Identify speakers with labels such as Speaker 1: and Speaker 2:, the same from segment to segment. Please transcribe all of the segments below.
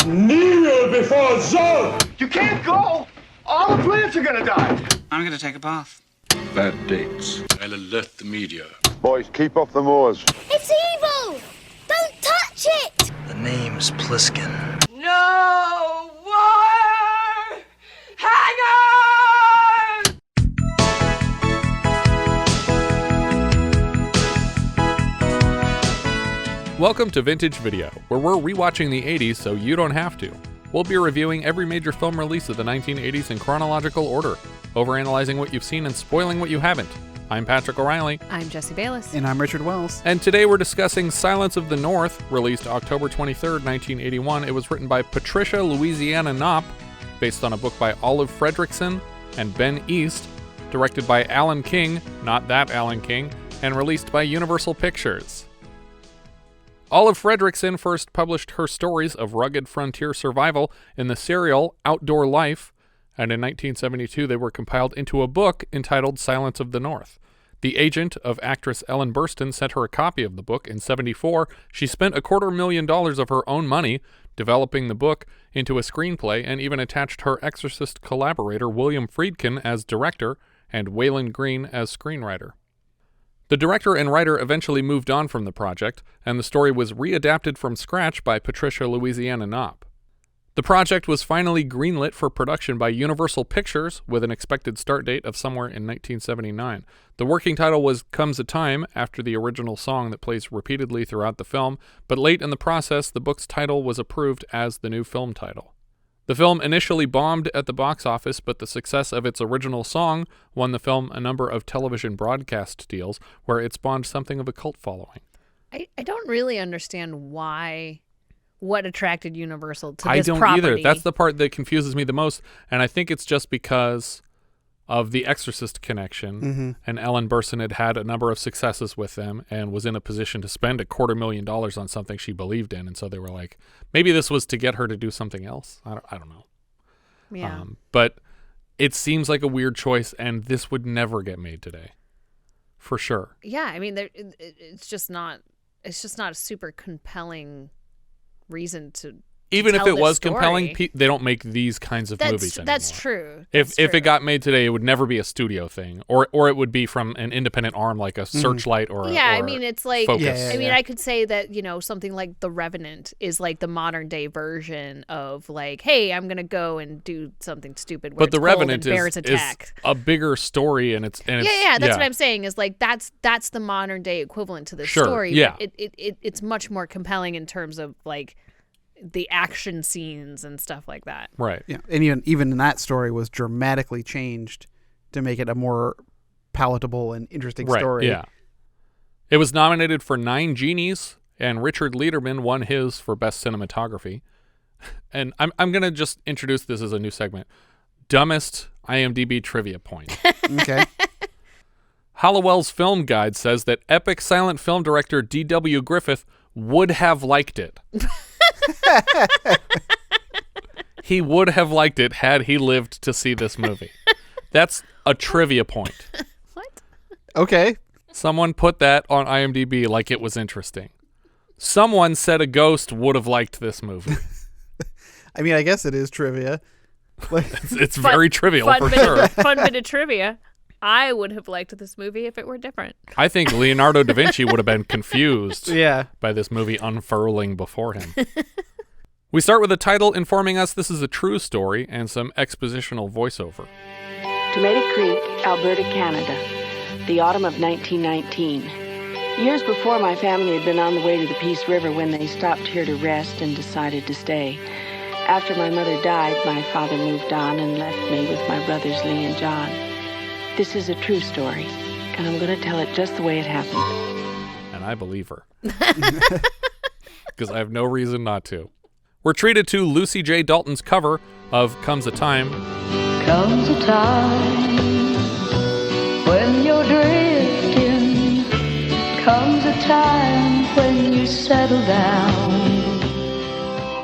Speaker 1: Kneel before Zod!
Speaker 2: You can't go! All the plants are gonna die!
Speaker 3: I'm gonna take a bath.
Speaker 1: Bad dates. I'll alert the media.
Speaker 4: Boys, keep off the moors.
Speaker 5: It's evil! Don't touch it!
Speaker 3: The name's Pliskin.
Speaker 6: No wire hanger!
Speaker 7: Welcome to Vintage Video, where we're rewatching the 80s so you don't have to. We'll be reviewing every major film release of the 1980s in chronological order, overanalyzing what you've seen and spoiling what you haven't. I'm Patrick O'Reilly.
Speaker 8: I'm Jesse Bayless.
Speaker 9: And I'm Richard Wells.
Speaker 7: And today we're discussing Silence of the North, released October 23rd, 1981. It was written by Patricia, Louisianna Knop, based on a book by Olive Frederickson and Ben East, directed by Allan King, not that Allan King, and released by Universal Pictures. Olive Frederickson first published her stories of rugged frontier survival in the serial Outdoor Life, and in 1972 they were compiled into a book entitled Silence of the North. The agent of actress Ellen Burstyn sent her a copy of the book in '74. She spent $250,000 of her own money developing the book into a screenplay and even attached her Exorcist collaborator William Friedkin as director and Waylon Green as screenwriter. The director and writer eventually moved on from the project, and the story was readapted from scratch by Patricia, Louisianna Knop. The project was finally greenlit for production by Universal Pictures with an expected start date of somewhere in 1979. The working title was Comes a Time, after the original song that plays repeatedly throughout the film, but late in the process, the book's title was approved as the new film title. The film initially bombed at the box office, but the success of its original song won the film a number of television broadcast deals, where it spawned something of a cult following.
Speaker 8: I don't really understand what attracted Universal to
Speaker 7: I
Speaker 8: this
Speaker 7: don't
Speaker 8: property.
Speaker 7: either. That's the part that confuses me the most, and I think it's just because of the Exorcist connection, and Ellen Burstyn had a number of successes with them and was in a position to spend $250,000 on something she believed in, and so they were like, maybe this was to get her to do something else. I don't know.
Speaker 8: Yeah.
Speaker 7: But it seems like a weird choice, and this would never get made today, for sure.
Speaker 8: Yeah, I mean, it's just not a super compelling reason to
Speaker 7: even if it was
Speaker 8: story.
Speaker 7: compelling, they don't make these kinds of movies anymore.
Speaker 8: That's true.
Speaker 7: If it got made today, it would never be a studio thing, or it would be from an independent arm like a Searchlight or
Speaker 8: I mean, it's like
Speaker 7: Focus.
Speaker 8: I mean, I could say that something like The Revenant is like the modern day version of like, hey, I'm gonna go and do something stupid. Where
Speaker 7: But The Revenant
Speaker 8: is
Speaker 7: a bigger story, and it's
Speaker 8: that's what I'm saying is like that's the modern day equivalent to this story.
Speaker 7: Yeah,
Speaker 8: but it's much more compelling in terms of like the action scenes and stuff like that.
Speaker 7: Right.
Speaker 9: Yeah, and even in that story was dramatically changed to make it a more palatable and interesting story.
Speaker 7: Yeah. It was nominated for 9 Genies, and Richard Lederman won his for Best Cinematography. And I'm going to just introduce this as a new segment. Dumbest IMDb trivia point.
Speaker 9: Okay.
Speaker 7: Hallowell's Film Guide says that epic silent film director D.W. Griffith would have liked it. He would have liked it had he lived to see this movie. That's a trivia point.
Speaker 8: What?
Speaker 9: Okay.
Speaker 7: Someone put that on IMDb like it was interesting. Someone said a ghost would have liked this movie.
Speaker 9: I mean, I guess it is trivia.
Speaker 7: It's very trivial for sure.
Speaker 8: Fun bit of trivia. I would have liked this movie if it were different.
Speaker 7: I think Leonardo da Vinci would have been confused by this movie unfurling before him. We start with a title informing us this is a true story and some expositional voiceover.
Speaker 10: Tomato Creek, Alberta, Canada. The autumn of 1919. Years before, my family had been on the way to the Peace River when they stopped here to rest and decided to stay. After my mother died, my father moved on and left me with my brothers Lee and John. This is a true story, and I'm going to tell it just the way it happened.
Speaker 7: And I believe her. Because I have no reason not to. We're treated to Lucy J. Dalton's cover of Comes a Time.
Speaker 11: Comes a time when you're drifting. Comes a time when you settle down.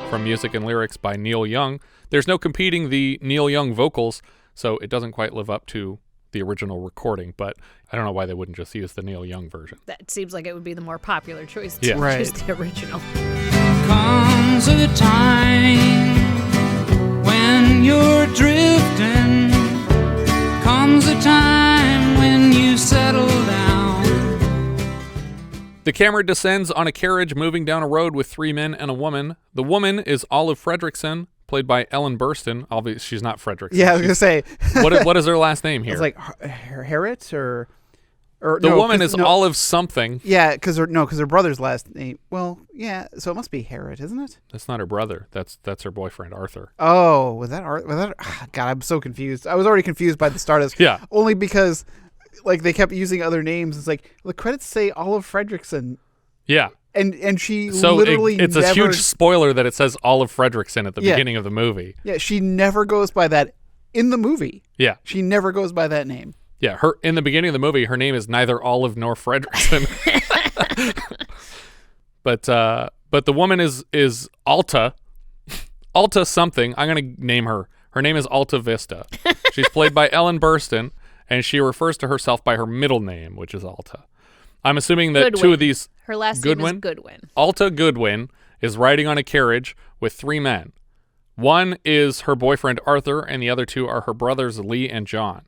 Speaker 7: From music and lyrics by Neil Young. There's no competing the Neil Young vocals, so it doesn't quite live up to the original recording, but I don't know why they wouldn't just use the Neil Young version.
Speaker 8: That seems like it would be the more popular choice to
Speaker 7: Yeah.
Speaker 8: choose the original.
Speaker 3: Come
Speaker 12: Comes a time when you're drifting. Comes a time when you settle down.
Speaker 7: The camera descends on a carriage moving down a road with 3 men and a woman. The woman is Olive Frederickson, played by Ellen Burstyn. Obviously, she's not Frederickson.
Speaker 9: Yeah, I was going to say.
Speaker 7: What is her last name here?
Speaker 9: It's like Herriott or
Speaker 7: the woman is Olive something.
Speaker 9: Yeah, because her brother's last name. Well, yeah, so it must be Herriott, isn't it?
Speaker 7: That's not her brother. That's her boyfriend, Arthur.
Speaker 9: Oh, was that God, I'm so confused. I was already confused by the start of this.
Speaker 7: Yeah.
Speaker 9: Only because like they kept using other names. It's like the credits say Olive Frederickson.
Speaker 7: Yeah.
Speaker 9: And she
Speaker 7: so
Speaker 9: literally
Speaker 7: it's
Speaker 9: never...
Speaker 7: a huge spoiler that it says Olive Frederickson at the beginning of the movie.
Speaker 9: Yeah, she never goes by that in the movie.
Speaker 7: Yeah.
Speaker 9: She never goes by that name.
Speaker 7: Yeah, her in the beginning of the movie, her name is neither Olive nor Frederickson. But the woman is Alta. Alta something. I'm going to name her. Her name is Alta Vista. She's played by Ellen Burstyn, and she refers to herself by her middle name, which is Alta. I'm assuming that
Speaker 8: Goodwin.
Speaker 7: two of these...
Speaker 8: Her last
Speaker 7: Goodwin?
Speaker 8: name is Goodwin.
Speaker 7: Alta Goodwin is riding on a carriage with 3 men. One is her boyfriend Arthur, and the other 2 are her brothers Lee and John.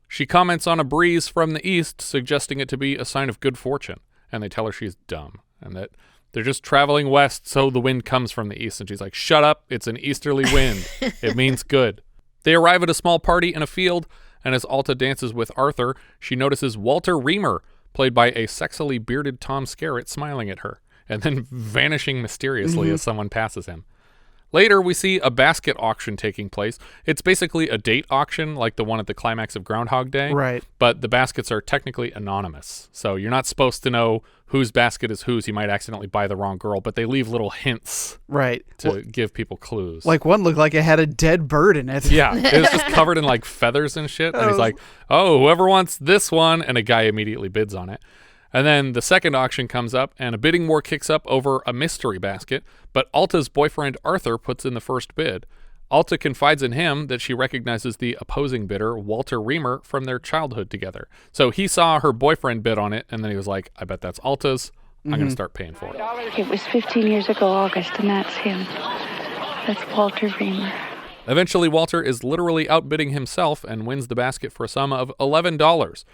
Speaker 7: She comments on a breeze from the east, suggesting it to be a sign of good fortune, and they tell her she's dumb, and that they're just traveling west, so the wind comes from the east. And she's like, shut up, it's an easterly wind. It means good. They arrive at a small party in a field, and as Alta dances with Arthur, she notices Walter Reamer, played by a sexily bearded Tom Skerritt, smiling at her, and then vanishing mysteriously as someone passes him. Later, we see a basket auction taking place. It's basically a date auction, like the one at the climax of Groundhog Day.
Speaker 9: Right.
Speaker 7: But the baskets are technically anonymous. So you're not supposed to know whose basket is whose. You might accidentally buy the wrong girl, but they leave little hints to give people clues.
Speaker 9: Like one looked like it had a dead bird in it.
Speaker 7: Yeah, it was just covered in like feathers and shit. And he's like, oh, whoever wants this one. And a guy immediately bids on it. And then the second auction comes up, and a bidding war kicks up over a mystery basket, but Alta's boyfriend Arthur puts in the first bid. Alta confides in him that she recognizes the opposing bidder, Walter Reamer, from their childhood together. So he saw her boyfriend bid on it, and then he was like, I bet that's Alta's. I'm going to start paying for it.
Speaker 10: It was 15 years ago, August, and that's him. That's Walter Reamer.
Speaker 7: Eventually, Walter is literally outbidding himself and wins the basket for a sum of $11.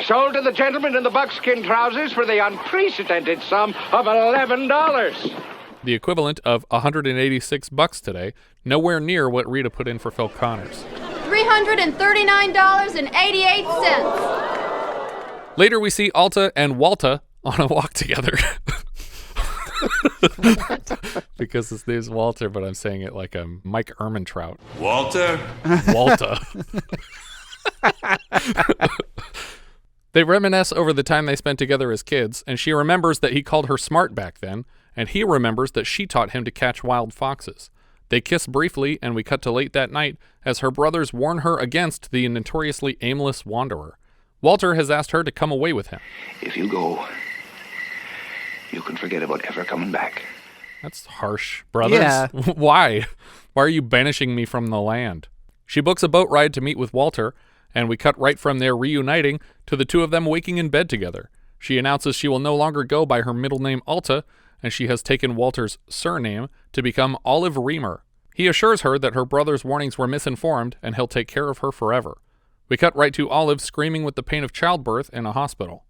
Speaker 2: Sold to the gentleman in the buckskin trousers for the unprecedented sum of $11.
Speaker 7: The equivalent of $186 today, nowhere near what Rita put in for Phil Connors.
Speaker 6: $339.88.
Speaker 7: Later, we see Alta and Walta on a walk together. Because his name's Walter, but I'm saying it like I'm Mike Ehrmantraut.
Speaker 1: Walter?
Speaker 7: Walta. They reminisce over the time they spent together as kids, and she remembers that he called her smart back then, and he remembers that she taught him to catch wild foxes. They kiss briefly, and we cut to late that night as her brothers warn her against the notoriously aimless wanderer. Walter has asked her to come away with him.
Speaker 13: If you go, you can forget about ever coming back.
Speaker 7: That's harsh, brothers.
Speaker 9: Yeah.
Speaker 7: Why? Why are you banishing me from the land? She books a boat ride to meet with Walter, and we cut right from their reuniting to the 2 of them waking in bed together. She announces she will no longer go by her middle name Alta, and she has taken Walter's surname to become Olive Reamer. He assures her that her brother's warnings were misinformed, and he'll take care of her forever. We cut right to Olive screaming with the pain of childbirth in a hospital.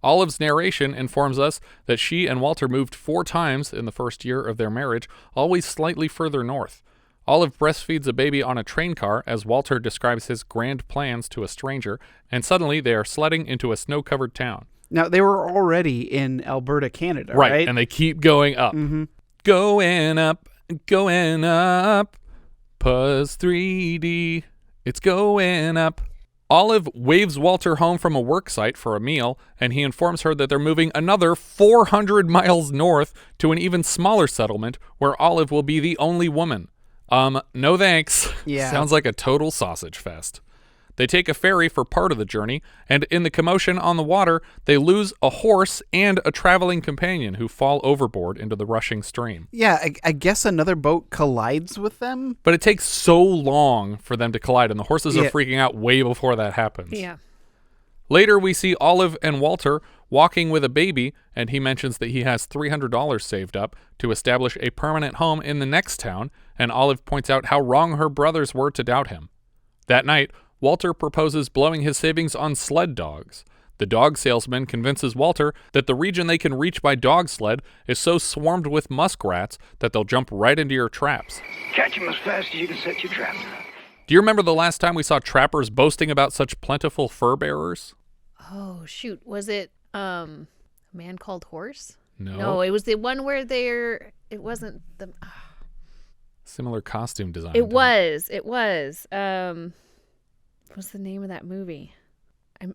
Speaker 7: Olive's narration informs us that she and Walter moved 4 times in the first year of their marriage, always slightly further north. Olive breastfeeds a baby on a train car as Walter describes his grand plans to a stranger, and suddenly they are sledding into a snow-covered town.
Speaker 9: Now, they were already in Alberta, Canada, right?
Speaker 7: And they keep going up. Going up, Puzz 3D, it's going up. Olive waves Walter home from a work site for a meal, and he informs her that they're moving another 400 miles north to an even smaller settlement where Olive will be the only woman. No thanks.
Speaker 9: Yeah.
Speaker 7: Sounds like a total sausage fest. They take a ferry for part of the journey, and in the commotion on the water, they lose a horse and a traveling companion who fall overboard into the rushing stream.
Speaker 9: Yeah, I guess another boat collides with them.
Speaker 7: But it takes so long for them to collide, and the horses are freaking out way before that happens.
Speaker 8: Yeah.
Speaker 7: Later, we see Olive and Walter walking with a baby, and he mentions that he has $300 saved up to establish a permanent home in the next town, and Olive points out how wrong her brothers were to doubt him. That night, Walter proposes blowing his savings on sled dogs. The dog salesman convinces Walter that the region they can reach by dog sled is so swarmed with muskrats that they'll jump right into your traps.
Speaker 2: Catch him as fast as you can set your trap.
Speaker 7: Do you remember the last time we saw trappers boasting about such plentiful fur bearers?
Speaker 8: Oh, shoot. Was it A Man Called Horse?
Speaker 7: No.
Speaker 8: No, it was the one where it wasn't the...
Speaker 7: Similar costume design.
Speaker 8: It was. What's the name of that movie? I'm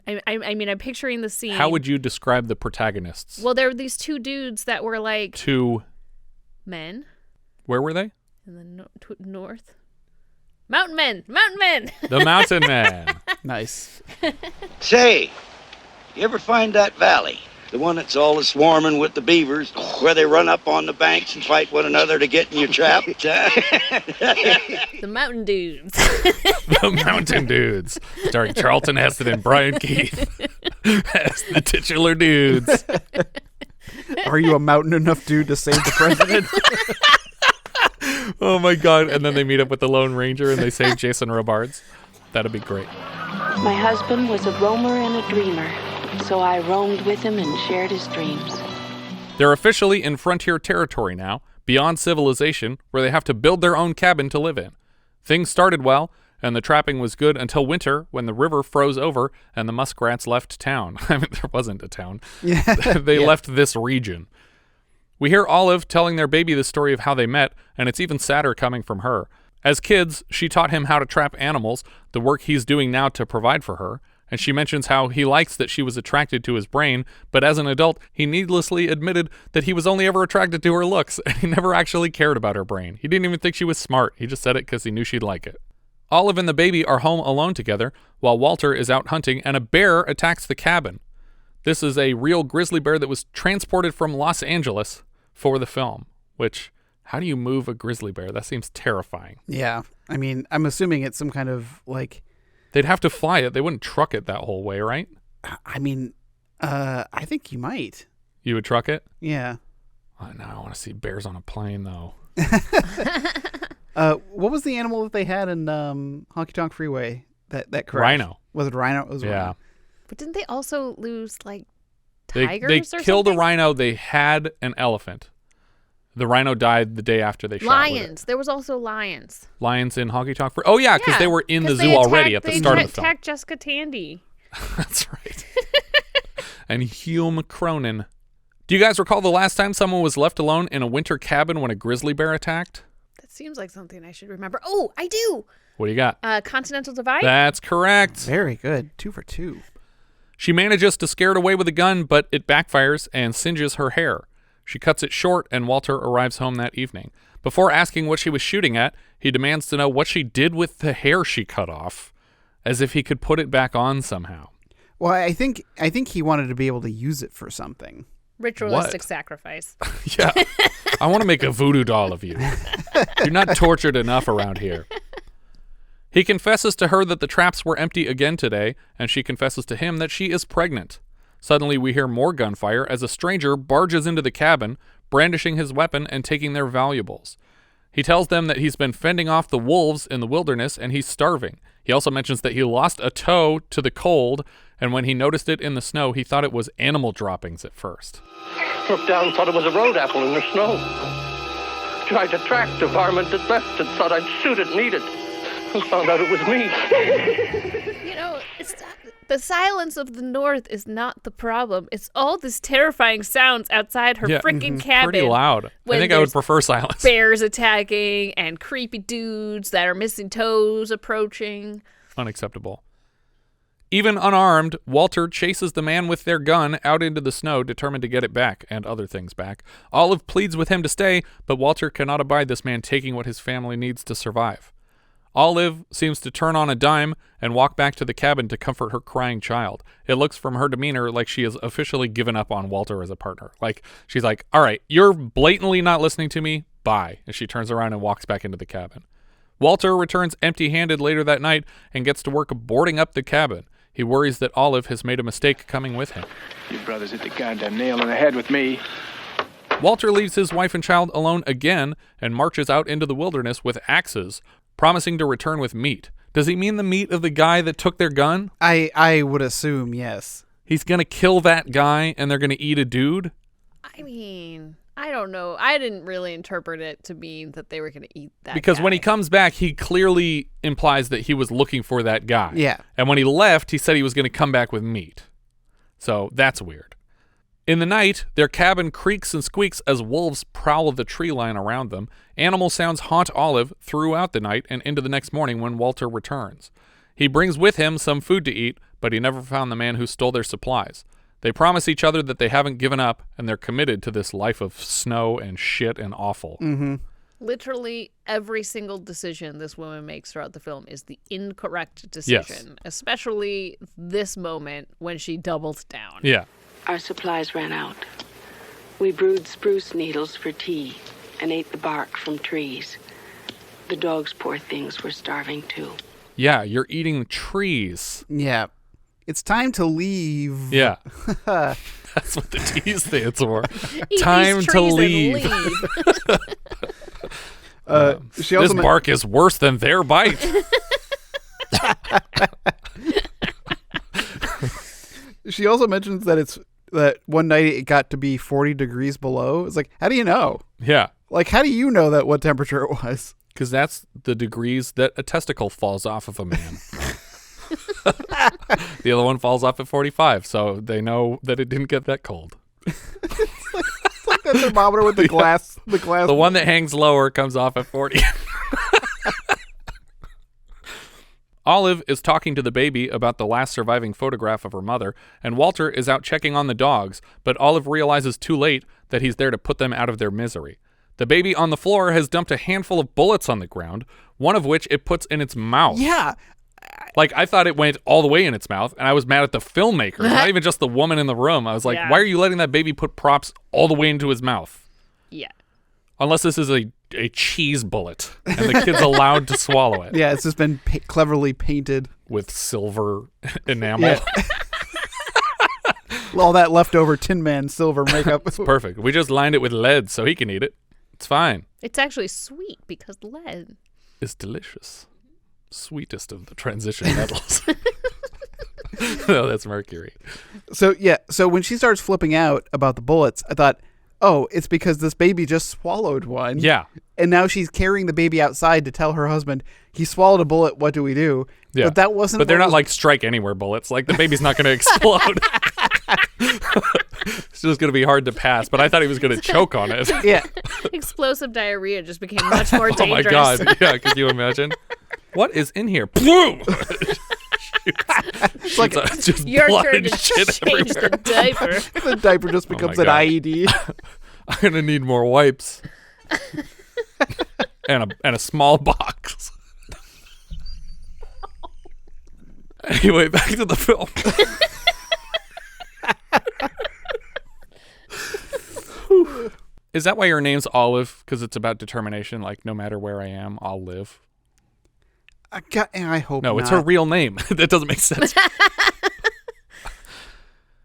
Speaker 8: picturing the scene.
Speaker 7: How would you describe the protagonists?
Speaker 8: Well, there were these two dudes that were like...
Speaker 7: Two...
Speaker 8: men.
Speaker 7: Where were they?
Speaker 8: In the north. Mountain men! Mountain men!
Speaker 7: The Mountain Men.
Speaker 9: Nice.
Speaker 14: Say, you ever find that valley? The one that's all swarming with the beavers, where they run up on the banks and fight one another to get in your trap?
Speaker 8: The Mountain Dudes.
Speaker 7: The Mountain Dudes. Starring Charlton Heston and Brian Keith as the titular dudes.
Speaker 9: Are you a mountain enough dude to save the president?
Speaker 7: Oh my God. And then they meet up with the Lone Ranger and they save Jason Robards. That'd be great.
Speaker 10: My husband was a roamer and a dreamer, so I roamed with him and shared his dreams.
Speaker 7: They're officially in frontier territory now, beyond civilization, where they have to build their own cabin to live in. Things started well, and the trapping was good until winter, when the river froze over and the muskrats left town. I mean, there wasn't a town. They left this region. We hear Olive telling their baby the story of how they met, and it's even sadder coming from her. As kids, she taught him how to trap animals, the work he's doing now to provide for her, and she mentions how he likes that she was attracted to his brain, but as an adult, he needlessly admitted that he was only ever attracted to her looks, and he never actually cared about her brain. He didn't even think she was smart. He just said it because he knew she'd like it. Olive and the baby are home alone together, while Walter is out hunting, and a bear attacks the cabin. This is a real grizzly bear that was transported from Los Angeles for the film, which... How do you move a grizzly bear? That seems terrifying.
Speaker 9: Yeah. I mean, I'm assuming it's some kind of, like...
Speaker 7: They'd have to fly it. They wouldn't truck it that whole way, right?
Speaker 9: I mean, I think you might.
Speaker 7: You would truck it?
Speaker 9: Yeah.
Speaker 7: Oh, no, I want to see bears on a plane, though.
Speaker 9: What was the animal that they had in Honky Tonk Freeway that crashed?
Speaker 7: Rhino.
Speaker 9: Was it a rhino? It was a rhino.
Speaker 8: But didn't they also lose, like, tigers
Speaker 7: they
Speaker 8: or something?
Speaker 7: They killed a rhino. They had an elephant. The rhino died the day after they shot
Speaker 8: lions.
Speaker 7: With it.
Speaker 8: There was also lions.
Speaker 7: Lions in Honky Tonk Freeway. Oh, yeah, because they were in the zoo already at the start of the film.
Speaker 8: They attacked Jessica Tandy.
Speaker 7: That's right. And Hume Cronin. Do you guys recall the last time someone was left alone in a winter cabin when a grizzly bear attacked?
Speaker 8: That seems like something I should remember. Oh, I do.
Speaker 7: What do you got?
Speaker 8: Continental Divide?
Speaker 7: That's correct.
Speaker 9: Very good. 2 for 2.
Speaker 7: She manages to scare it away with a gun, but it backfires and singes her hair. She cuts it short, and Walter arrives home that evening. Before asking what she was shooting at, he demands to know what she did with the hair she cut off, as if he could put it back on somehow.
Speaker 9: Well, I think he wanted to be able to use it for something.
Speaker 8: Ritualistic sacrifice.
Speaker 7: Yeah. I want to make a voodoo doll of you. You're not tortured enough around here. He confesses to her that the traps were empty again today, and she confesses to him that she is pregnant. Suddenly, we hear more gunfire as a stranger barges into the cabin, brandishing his weapon and taking their valuables. He tells them that he's been fending off the wolves in the wilderness and he's starving. He also mentions that he lost a toe to the cold, and when he noticed it in the snow, he thought it was animal droppings at first.
Speaker 2: Looked down, thought it was a road apple in the snow. Tried to track the varmint that left and thought I'd shoot it and eat it. And found out it was me.
Speaker 8: You know, the silence of the North is not the problem. It's all this terrifying sounds outside her freaking cabin.
Speaker 7: Pretty loud. I think I would prefer silence.
Speaker 8: Bears attacking and creepy dudes that are missing toes approaching.
Speaker 7: Unacceptable. Even unarmed, Walter chases the man with their gun out into the snow, determined to get it back and other things back. Olive pleads with him to stay, but Walter cannot abide this man taking what his family needs to survive. Olive seems to turn on a dime and walk back to the cabin to comfort her crying child. It looks from her demeanor like she has officially given up on Walter as a partner. Like, she's like, all right, you're blatantly not listening to me. Bye. And she turns around and walks back into the cabin. Walter returns empty-handed later that night and gets to work boarding up the cabin. He worries that Olive has made a mistake coming with him.
Speaker 15: Your brother's hit the goddamn nail on the head with me.
Speaker 7: Walter leaves his wife and child alone again and marches out into the wilderness with axes, promising to return with meat. Does he mean the meat of the guy that took their gun?
Speaker 9: I would assume, yes.
Speaker 7: He's going to kill that guy and they're going to eat a dude?
Speaker 8: I mean, I don't know. I didn't really interpret it to mean that they were going to eat that
Speaker 7: Because
Speaker 8: guy.
Speaker 7: when he comes back, he clearly implies that he was looking for that guy.
Speaker 9: Yeah.
Speaker 7: And when he left, he said he was going to come back with meat. So that's weird. In the night, their cabin creaks and squeaks as wolves prowl the tree line around them. Animal sounds haunt Olive throughout the night and into the next morning when Walter returns. He brings with him some food to eat, but he never found the man who stole their supplies. They promise each other that they haven't given up, and they're committed to this life of snow and shit and awful.
Speaker 9: Mm-hmm.
Speaker 8: Literally every single decision this woman makes throughout the film is the incorrect decision, especially this moment when she doubles down.
Speaker 7: Yeah.
Speaker 10: Our supplies ran out. We brewed spruce needles for tea and ate the bark from trees. The dogs, poor things, were starving too.
Speaker 7: Yeah, you're eating trees.
Speaker 9: Yeah. It's time to leave.
Speaker 7: Yeah. That's what the T stands for.
Speaker 8: Eat
Speaker 7: Time
Speaker 8: these
Speaker 7: to
Speaker 8: trees
Speaker 7: leave.
Speaker 8: And leave.
Speaker 9: She also
Speaker 7: this bark is worse than their bite.
Speaker 9: She also mentions that one night it got to be 40 degrees below. It's like, how do you know?
Speaker 7: Yeah.
Speaker 9: Like, how do you know that what temperature it was?
Speaker 7: Because that's the degrees that a testicle falls off of a man. The other one falls off at 45, so they know that it didn't get that cold.
Speaker 9: It's like that thermometer with the glass.
Speaker 7: The one that hangs lower comes off at 40. Olive is talking to the baby about the last surviving photograph of her mother, and Walter is out checking on the dogs, but Olive realizes too late that he's there to put them out of their misery. The baby on the floor has dumped a handful of bullets on the ground, one of which it puts in its mouth.
Speaker 9: Yeah.
Speaker 7: Like, I thought it went all the way in its mouth, and I was mad at the filmmaker, not even just the woman in the room. I was like, why are you letting that baby put props all the way into his mouth?
Speaker 8: Yeah.
Speaker 7: Unless this is a cheese bullet, and the kid's allowed to swallow it.
Speaker 9: Yeah, it's just been cleverly painted.
Speaker 7: With silver enamel.
Speaker 9: Yeah. All that leftover Tin Man silver makeup.
Speaker 7: It's perfect. We just lined it with lead so he can eat it. It's fine.
Speaker 8: It's actually sweet because lead.
Speaker 7: It's delicious. Sweetest of the transition metals. No, that's mercury.
Speaker 9: So when she starts flipping out about the bullets, I thought, oh, it's because this baby just swallowed one.
Speaker 7: Yeah.
Speaker 9: And now she's carrying the baby outside to tell her husband, he swallowed a bullet, what do we do?
Speaker 7: Yeah.
Speaker 9: But that wasn't.
Speaker 7: But they're not like strike anywhere bullets. Like, the baby's not going to explode. It's just going to be hard to pass, but I thought he was going to choke on it.
Speaker 9: Yeah.
Speaker 8: Explosive diarrhea just became much more dangerous.
Speaker 7: Oh my God. Yeah, could you imagine? What is in here? Boom!
Speaker 9: It's like
Speaker 7: just
Speaker 8: your
Speaker 7: blood
Speaker 8: turn
Speaker 7: and
Speaker 8: to
Speaker 7: shit
Speaker 8: change
Speaker 7: everywhere.
Speaker 8: the diaper.
Speaker 9: The diaper just becomes an
Speaker 7: God.
Speaker 9: IED.
Speaker 7: I'm going to need more wipes. and a small box. Anyway, back to the film. Is that why your name's Olive? Because it's about determination, like, no matter where I am, I'll live?
Speaker 9: I hope
Speaker 7: No,
Speaker 9: not.
Speaker 7: it's her real name. That doesn't make sense.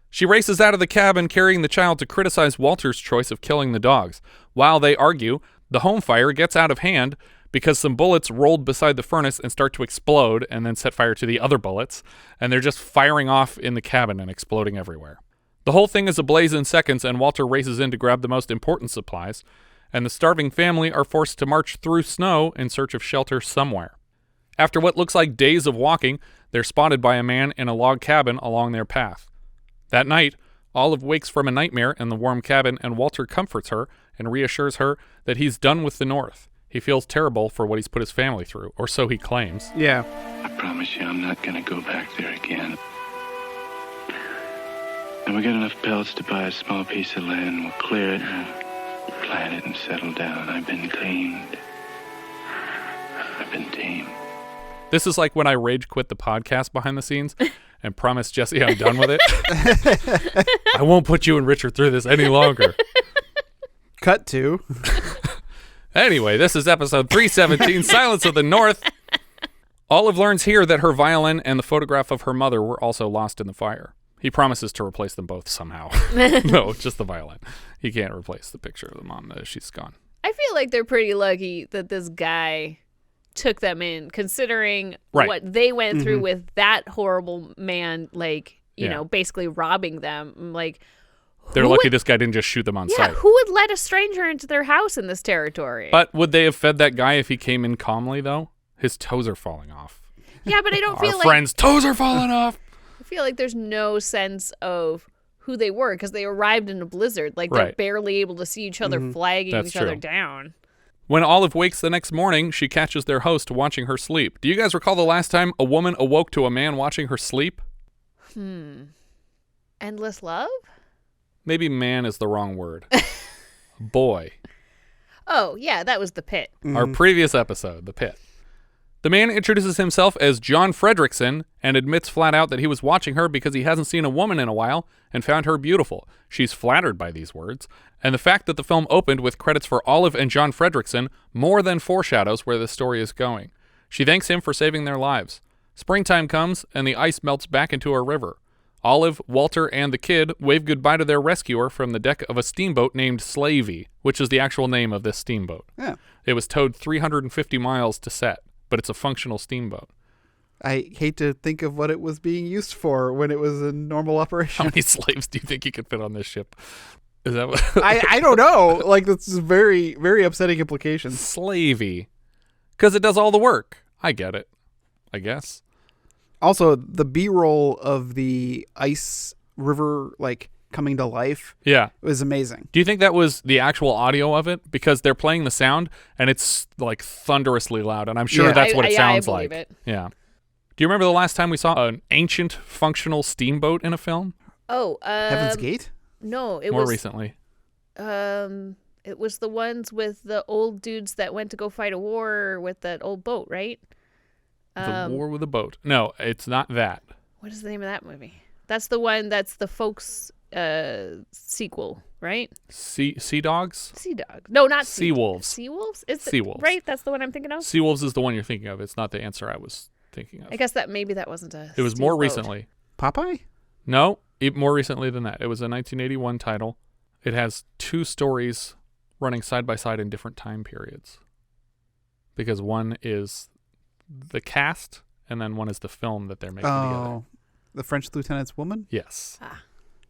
Speaker 7: She races out of the cabin carrying the child to criticize Walter's choice of killing the dogs. While they argue, the home fire gets out of hand because some bullets rolled beside the furnace and start to explode and then set fire to the other bullets, and they're just firing off in the cabin and exploding everywhere. The whole thing is ablaze in seconds, and Walter races in to grab the most important supplies, and the starving family are forced to march through snow in search of shelter somewhere. After what looks like days of walking, they're spotted by a man in a log cabin along their path. That night, Olive wakes from a nightmare in the warm cabin, and Walter comforts her and reassures her that he's done with the North. He feels terrible for what he's put his family through, or so he claims.
Speaker 9: Yeah.
Speaker 16: I promise you I'm not going to go back there again. And we got enough pelts to buy a small piece of land. We'll clear it and plant it and settle down. I've been tamed.
Speaker 7: This is like when I rage quit the podcast behind the scenes and promised Jesse I'm done with it. I won't put you and Richard through this any longer.
Speaker 9: Cut to.
Speaker 7: Anyway, this is episode 317, Silence of the North. Olive learns here that her violin and the photograph of her mother were also lost in the fire. He promises to replace them both somehow. No, just the violin. He can't replace the picture of the mom. She's gone.
Speaker 8: I feel like they're pretty lucky that this guy took them in, considering what they went through with that horrible man, like, you know, basically robbing them. Like,
Speaker 7: they're lucky this guy didn't just shoot them on sight.
Speaker 8: Who would let a stranger into their house in this territory?
Speaker 7: But would they have fed that guy if he came in calmly, though? His toes are falling off.
Speaker 8: Yeah, but I don't feel
Speaker 7: Our
Speaker 8: like...
Speaker 7: friend's toes are falling off.
Speaker 8: I feel like there's no sense of who they were because they arrived in a blizzard. Like, they're barely able to see each other flagging each other down.
Speaker 7: When Olive wakes the next morning, she catches their host watching her sleep. Do you guys recall the last time a woman awoke to a man watching her sleep?
Speaker 8: Endless love?
Speaker 7: Maybe man is the wrong word. Boy.
Speaker 8: Oh, yeah, that was The Pit.
Speaker 7: Our previous episode, The Pit. The man introduces himself as John Frederickson and admits flat out that he was watching her because he hasn't seen a woman in a while and found her beautiful. She's flattered by these words, and the fact that the film opened with credits for Olive and John Frederickson more than foreshadows where the story is going. She thanks him for saving their lives. Springtime comes, and the ice melts back into a river. Olive, Walter, and the kid wave goodbye to their rescuer from the deck of a steamboat named Slavey, which is the actual name of this steamboat.
Speaker 9: Yeah.
Speaker 7: It was towed 350 miles to set, but it's a functional steamboat.
Speaker 9: I hate to think of what it was being used for when it was a normal operation.
Speaker 7: How many slaves do you think you could fit on this ship? Is that what?
Speaker 9: I don't know. Like, that's very, very upsetting implications.
Speaker 7: Slavey. Because it does all the work. I get it, I guess.
Speaker 9: Also, the B-roll of the ice river, like, coming to life was amazing.
Speaker 7: Do you think that was the actual audio of it? Because they're playing the sound, and it's, like, thunderously loud, and I'm sure that's what it sounds
Speaker 8: I
Speaker 7: like.
Speaker 8: believe it.
Speaker 7: Yeah. Do you remember the last time we saw an ancient functional steamboat in a film?
Speaker 8: Oh,
Speaker 9: Heaven's Gate?
Speaker 8: No, it
Speaker 7: More
Speaker 8: was...
Speaker 7: recently.
Speaker 8: It was the ones with the old dudes that went to go fight a war with that old boat, right?
Speaker 7: The War with a Boat. No, it's not that.
Speaker 8: What is the name of that movie? That's the one that's the folks sequel, right?
Speaker 7: Sea Dogs?
Speaker 8: Sea Dog. No, not
Speaker 7: Sea Wolves.
Speaker 8: Sea Wolves? Is
Speaker 7: Sea Wolves.
Speaker 8: Right? That's the one I'm thinking of?
Speaker 7: Sea Wolves is the one you're thinking of. It's not the answer I was thinking of.
Speaker 8: I guess maybe that wasn't a
Speaker 7: It was more
Speaker 8: steamboat.
Speaker 7: recently.
Speaker 9: Popeye?
Speaker 7: No, more recently than that. It was a 1981 title. It has 2 stories running side by side in different time periods. Because one is the cast, and then one is the film that they're making together.
Speaker 9: The French Lieutenant's Woman?
Speaker 7: Yes.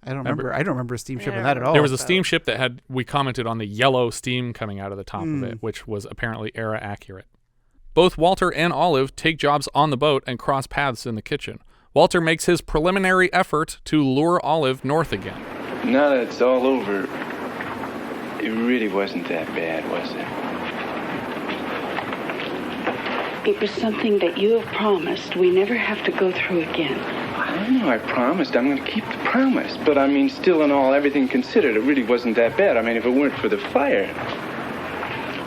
Speaker 9: I don't remember a steamship in that at all.
Speaker 7: There was a steamship that we commented on the yellow steam coming out of the top of it, which was apparently era accurate. Both Walter and Olive take jobs on the boat and cross paths in the kitchen. Walter makes his preliminary effort to lure Olive north again.
Speaker 16: Now that it's all over, it really wasn't that bad, was it?
Speaker 10: It was something that you have promised we never have to go through again.
Speaker 16: I don't know, I promised. I'm going to keep the promise. But I mean, still and all, everything considered, it really wasn't that bad. I mean, if it weren't for the fire.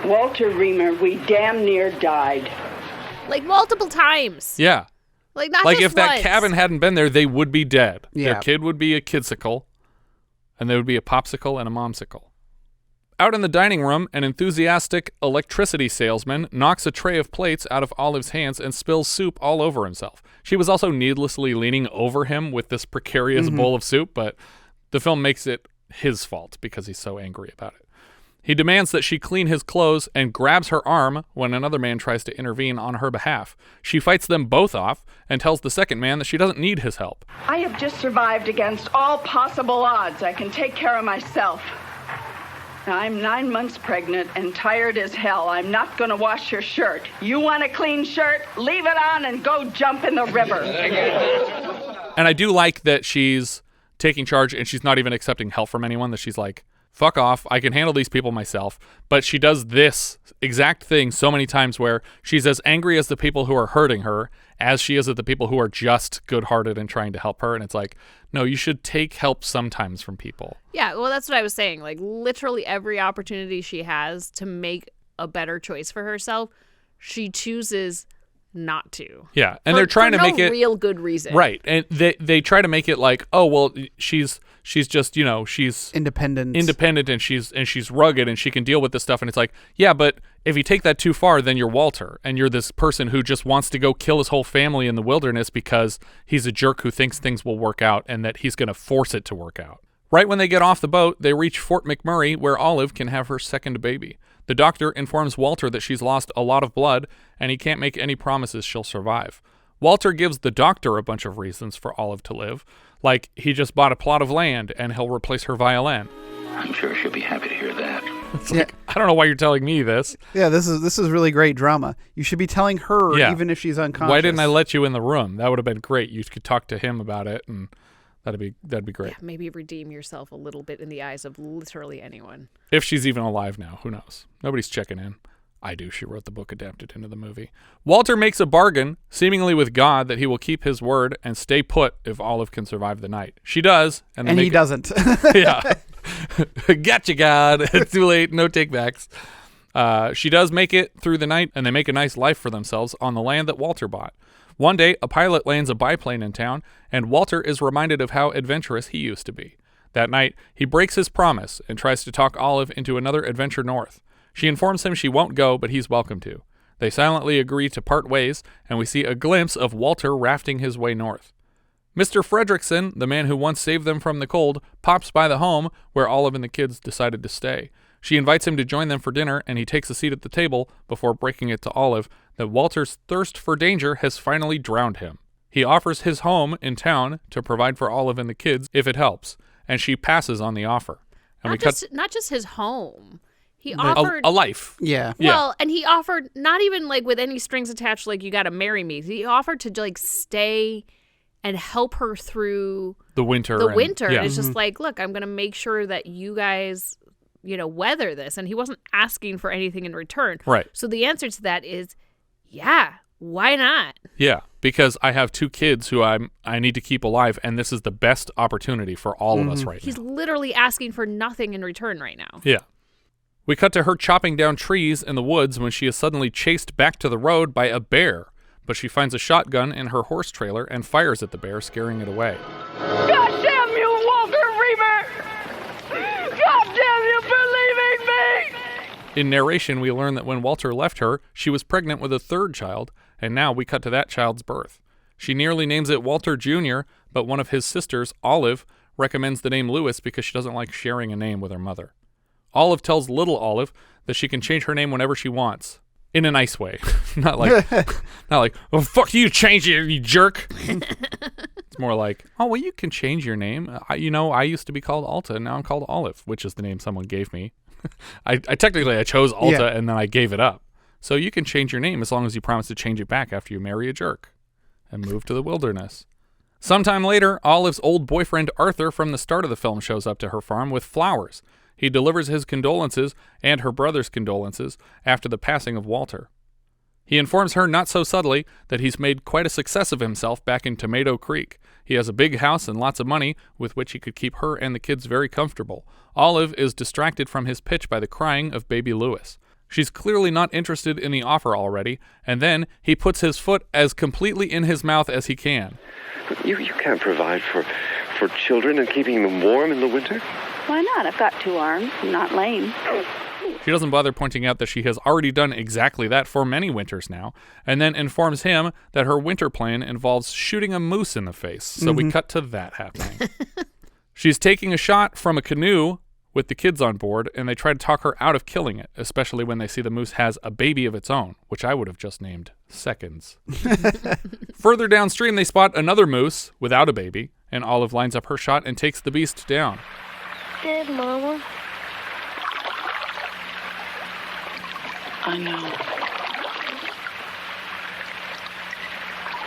Speaker 10: Walter Reamer, we damn near died.
Speaker 8: Like multiple times.
Speaker 7: Yeah.
Speaker 8: Like not
Speaker 7: like
Speaker 8: just
Speaker 7: if that
Speaker 8: once.
Speaker 7: cabin hadn't been there, they would be dead.
Speaker 9: Yeah.
Speaker 7: Their kid would be a kidsicle, and there would be a popsicle and a momsicle. Out in the dining room, an enthusiastic electricity salesman knocks a tray of plates out of Olive's hands and spills soup all over himself. She was also needlessly leaning over him with this precarious bowl of soup, but the film makes it his fault because he's so angry about it. He demands that she clean his clothes and grabs her arm when another man tries to intervene on her behalf. She fights them both off and tells the second man that she doesn't need his help.
Speaker 10: I have just survived against all possible odds. I can take care of myself. I'm 9 months pregnant and tired as hell. I'm not going to wash your shirt. You want a clean shirt? Leave it on and go jump in the river.
Speaker 7: And I do like that she's taking charge and she's not even accepting help from anyone, that she's like, fuck off, I can handle these people myself. But she does this exact thing so many times where she's as angry as the people who are hurting her as she is at the people who are just good-hearted and trying to help her. And it's like, no, you should take help sometimes from people.
Speaker 8: Yeah, well, that's what I was saying. Like, literally every opportunity she has to make a better choice for herself, she chooses not to.
Speaker 7: Yeah, and they're trying to make it
Speaker 8: real good reason.
Speaker 7: Right, and they try to make it like, oh well, she's just, you know, she's
Speaker 9: independent
Speaker 7: and she's rugged and she can deal with this stuff, and it's like, yeah, but if you take that too far, then you're Walter, and you're this person who just wants to go kill his whole family in the wilderness because he's a jerk who thinks things will work out and that he's going to force it to work out. Right when they get off the boat, they reach Fort McMurray, where Olive can have her second baby. The doctor informs Walter that she's lost a lot of blood, and he can't make any promises she'll survive. Walter gives the doctor a bunch of reasons for Olive to live, like he just bought a plot of land and he'll replace her violin.
Speaker 13: I'm sure she'll be happy to hear that.
Speaker 7: I don't know why you're telling me this.
Speaker 9: Yeah, this is really great drama. You should be telling her even if she's unconscious.
Speaker 7: Why didn't I let you in the room? That would have been great. You could talk to him about it, and that'd be great.
Speaker 8: Yeah, maybe redeem yourself a little bit in the eyes of literally anyone.
Speaker 7: If she's even alive now, who knows? Nobody's checking in. I do. She wrote the book adapted into the movie. Walter makes a bargain, seemingly with God, that he will keep his word and stay put if Olive can survive the night. She does.
Speaker 9: And he doesn't.
Speaker 7: Yeah. Gotcha, God. It's too late. No takebacks. She does make it through the night, and they make a nice life for themselves on the land that Walter bought. One day, a pilot lands a biplane in town, and Walter is reminded of how adventurous he used to be. That night, he breaks his promise and tries to talk Olive into another adventure north. She informs him she won't go, but he's welcome to. They silently agree to part ways, and we see a glimpse of Walter rafting his way north. Mr. Frederickson, the man who once saved them from the cold, pops by the home where Olive and the kids decided to stay. She invites him to join them for dinner, and he takes a seat at the table before breaking it to Olive that Walter's thirst for danger has finally drowned him. He offers his home in town to provide for Olive and the kids if it helps, and she passes on the offer. And
Speaker 8: not just his home. He offered
Speaker 7: a life.
Speaker 9: Yeah.
Speaker 8: Well, and he offered not even like with any strings attached, like you got to marry me. He offered to like stay and help her through
Speaker 7: the winter.
Speaker 8: And it's just like, look, I'm going to make sure that you guys, weather this. And he wasn't asking for anything in return.
Speaker 7: Right.
Speaker 8: So the answer to that is, yeah, why not?
Speaker 7: Yeah, because I have 2 kids who I need to keep alive, and this is the best opportunity for all of us right now.
Speaker 8: He's literally asking for nothing in return right now.
Speaker 7: Yeah. We cut to her chopping down trees in the woods when she is suddenly chased back to the road by a bear, but she finds a shotgun in her horse trailer and fires at the bear, scaring it away.
Speaker 6: God damn you, Walter Reamer! God damn you for leaving me!
Speaker 7: In narration, we learn that when Walter left her, she was pregnant with a 3rd child, and now we cut to that child's birth. She nearly names it Walter Jr., but one of his sisters, Olive, recommends the name Lewis because she doesn't like sharing a name with her mother. Olive tells little Olive that she can change her name whenever she wants. In a nice way. not like, oh, fuck you, change it, you jerk. It's more like, oh, well, you can change your name. I used to be called Alta, and now I'm called Olive, which is the name someone gave me. I chose Alta, and then I gave it up. So you can change your name as long as you promise to change it back after you marry a jerk and move to the wilderness. Sometime later, Olive's old boyfriend Arthur from the start of the film shows up to her farm with flowers. He delivers his condolences and her brother's condolences after the passing of Walter. He informs her not so subtly that he's made quite a success of himself back in Tomato Creek. He has a big house and lots of money with which he could keep her and the kids very comfortable. Olive is distracted from his pitch by the crying of baby Lewis. She's clearly not interested in the offer already, and then he puts his foot as completely in his mouth as he can.
Speaker 17: You can't provide for children and keeping them warm in the winter?
Speaker 10: Why not? I've got 2 arms. I'm not lame.
Speaker 7: She doesn't bother pointing out that she has already done exactly that for many winters now, and then informs him that her winter plan involves shooting a moose in the face. So we cut to that happening. She's taking a shot from a canoe with the kids on board, and they try to talk her out of killing it, especially when they see the moose has a baby of its own, which I would have just named Seconds. Further downstream, they spot another moose without a baby, and Olive lines up her shot and takes the beast down.
Speaker 5: Dead, Mama.
Speaker 10: I know.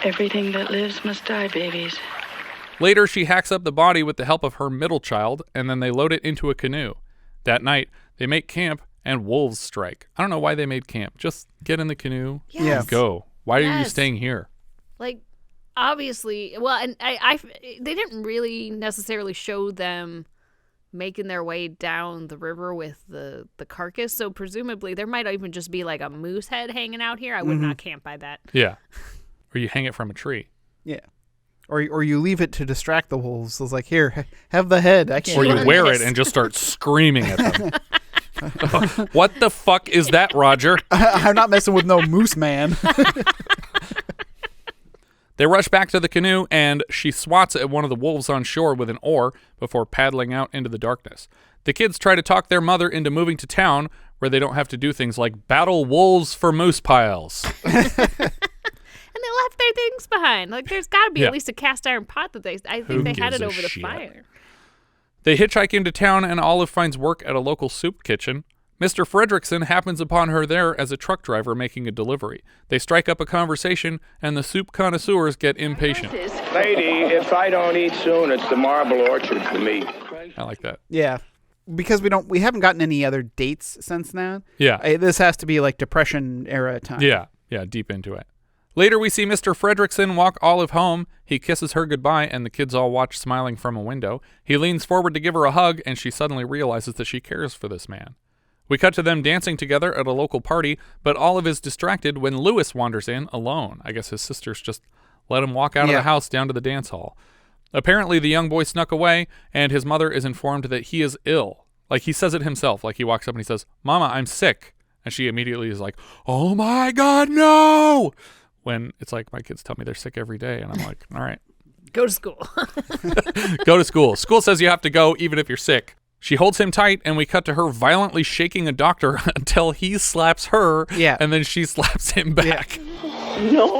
Speaker 10: Everything that lives must die, babies.
Speaker 7: Later, she hacks up the body with the help of her middle child, and then they load it into a canoe. That night, they make camp, and wolves strike. I don't know why they made camp. Just get in the canoe and go. Why are you staying here?
Speaker 8: Like, obviously, well, and they didn't really necessarily show them making their way down the river with the carcass, so presumably there might even just be like a moose head hanging out here. I would not camp by that.
Speaker 7: Yeah. Or you hang it from a tree.
Speaker 9: Yeah. Or you leave it to distract the wolves. So it's like, here, have the head.
Speaker 7: Or you wear it and just start screaming at them. What the fuck is that, Roger?
Speaker 9: I'm not messing with no moose man.
Speaker 7: They rush back to the canoe, and she swats at one of the wolves on shore with an oar before paddling out into the darkness. The kids try to talk their mother into moving to town, where they don't have to do things like battle wolves for moose piles.
Speaker 8: And they left their things behind. Like, there's got to be at least a cast iron pot that I think they had it over the fire.
Speaker 7: They hitchhike into town, and Olive finds work at a local soup kitchen. Mr. Frederickson happens upon her there as a truck driver making a delivery. They strike up a conversation, and the soup connoisseurs get impatient.
Speaker 15: Lady, if I don't eat soon, it's the Marble Orchard for me.
Speaker 7: I like that.
Speaker 9: Yeah. Because we haven't gotten any other dates since then.
Speaker 7: Yeah.
Speaker 9: This has to be like Depression era time.
Speaker 7: Yeah, deep into it. Later, we see Mr. Frederickson walk Olive home. He kisses her goodbye, and the kids all watch smiling from a window. He leans forward to give her a hug, and she suddenly realizes that she cares for this man. We cut to them dancing together at a local party, but Olive is distracted when Louis wanders in alone. I guess his sisters just let him walk out of the house down to the dance hall. Apparently, the young boy snuck away, and his mother is informed that he is ill. Like, he says it himself. Like, he walks up and he says, "Mama, I'm sick." And she immediately is like, "Oh my God, no!" When it's like, my kids tell me they're sick every day, and I'm like, all right.
Speaker 8: Go to school.
Speaker 7: Go to school. School says you have to go even if you're sick. She holds him tight, and we cut to her violently shaking a doctor until he slaps her, and then she slaps him back.
Speaker 6: No.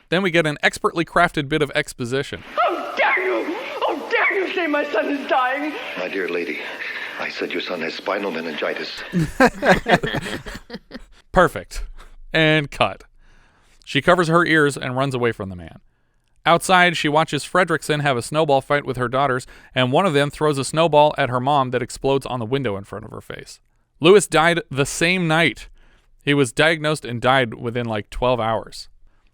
Speaker 7: Then we get an expertly crafted bit of exposition.
Speaker 6: How dare you! How dare you say my son is dying!
Speaker 13: My dear lady, I said your son has spinal meningitis.
Speaker 7: Perfect. And cut. She covers her ears and runs away from the man. Outside, she watches Frederickson have a snowball fight with her daughters, and one of them throws a snowball at her mom that explodes on the window in front of her face. Louis died the same night. He was diagnosed and died within like 12 hours.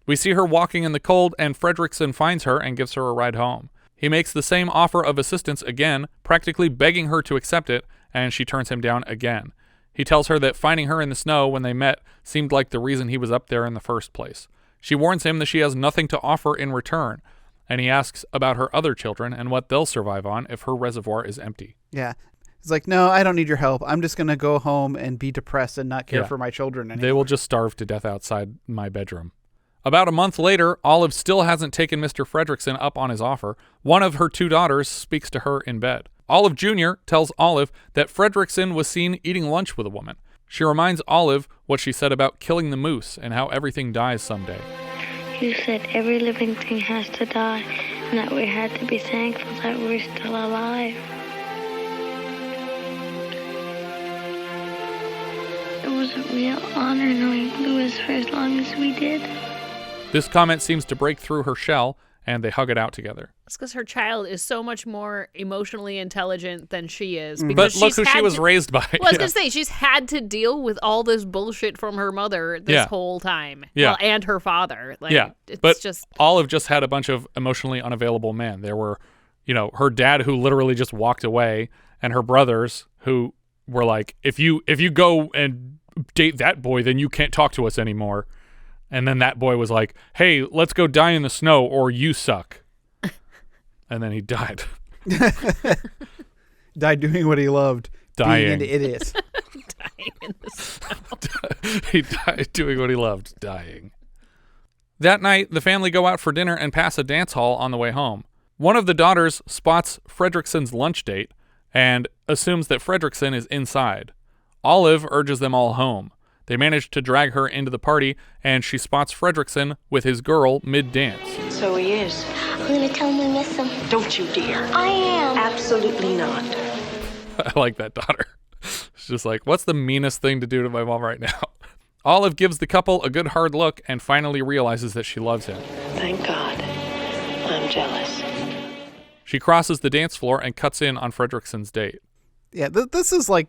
Speaker 7: We see her walking in the cold, and Frederickson finds her and gives her a ride home. He makes the same offer of assistance again, practically begging her to accept it, and she turns him down again. He tells her that finding her in the snow when they met seemed like the reason he was up there in the first place. She warns him that she has nothing to offer in return, and he asks about her other children and what they'll survive on if her reservoir is empty.
Speaker 9: Yeah. He's like, "No, I don't need your help. I'm just going to go home and be depressed and not care for my children anymore.
Speaker 7: They will just starve to death outside my bedroom." About a month later, Olive still hasn't taken Mr. Frederickson up on his offer. One of her two daughters speaks to her in bed. Olive Jr. tells Olive that Frederickson was seen eating lunch with a woman. She reminds Olive what she said about killing the moose and how everything dies someday.
Speaker 5: You said every living thing has to die, and that we had to be thankful that we're still alive. It was a real honor knowing Louis for as long as we did.
Speaker 7: This comment seems to break through her shell, and they hug it out together.
Speaker 8: It's because her child is so much more emotionally intelligent than she is.
Speaker 7: But look who she was raised by.
Speaker 8: Well, I was going to say, she's had to deal with all this bullshit from her mother this whole time.
Speaker 7: Yeah.
Speaker 8: Well, and her father. Like,
Speaker 7: but
Speaker 8: just...
Speaker 7: Olive just had a bunch of emotionally unavailable men. There were, her dad who literally just walked away, and her brothers who were like, if you go and date that boy, then you can't talk to us anymore. And then that boy was like, "Hey, let's go die in the snow or you suck." And then he died.
Speaker 9: Died doing what he loved.
Speaker 7: Dying.
Speaker 9: Being an idiot.
Speaker 8: Dying in the snow.
Speaker 7: He died doing what he loved, dying. That night, the family go out for dinner and pass a dance hall on the way home. One of the daughters spots Frederickson's lunch date and assumes that Frederickson is inside. Olive urges them all home. They manage to drag her into the party, and she spots Frederickson with his girl mid-dance.
Speaker 10: So he is.
Speaker 5: I'm going to tell him we miss him.
Speaker 10: Don't you dare.
Speaker 5: I am.
Speaker 10: Absolutely not.
Speaker 7: I like that daughter. She's just like, what's the meanest thing to do to my mom right now? Olive gives the couple a good hard look and finally realizes that she loves him.
Speaker 10: Thank God. I'm jealous.
Speaker 7: She crosses the dance floor and cuts in on Frederickson's date.
Speaker 9: Yeah, this is like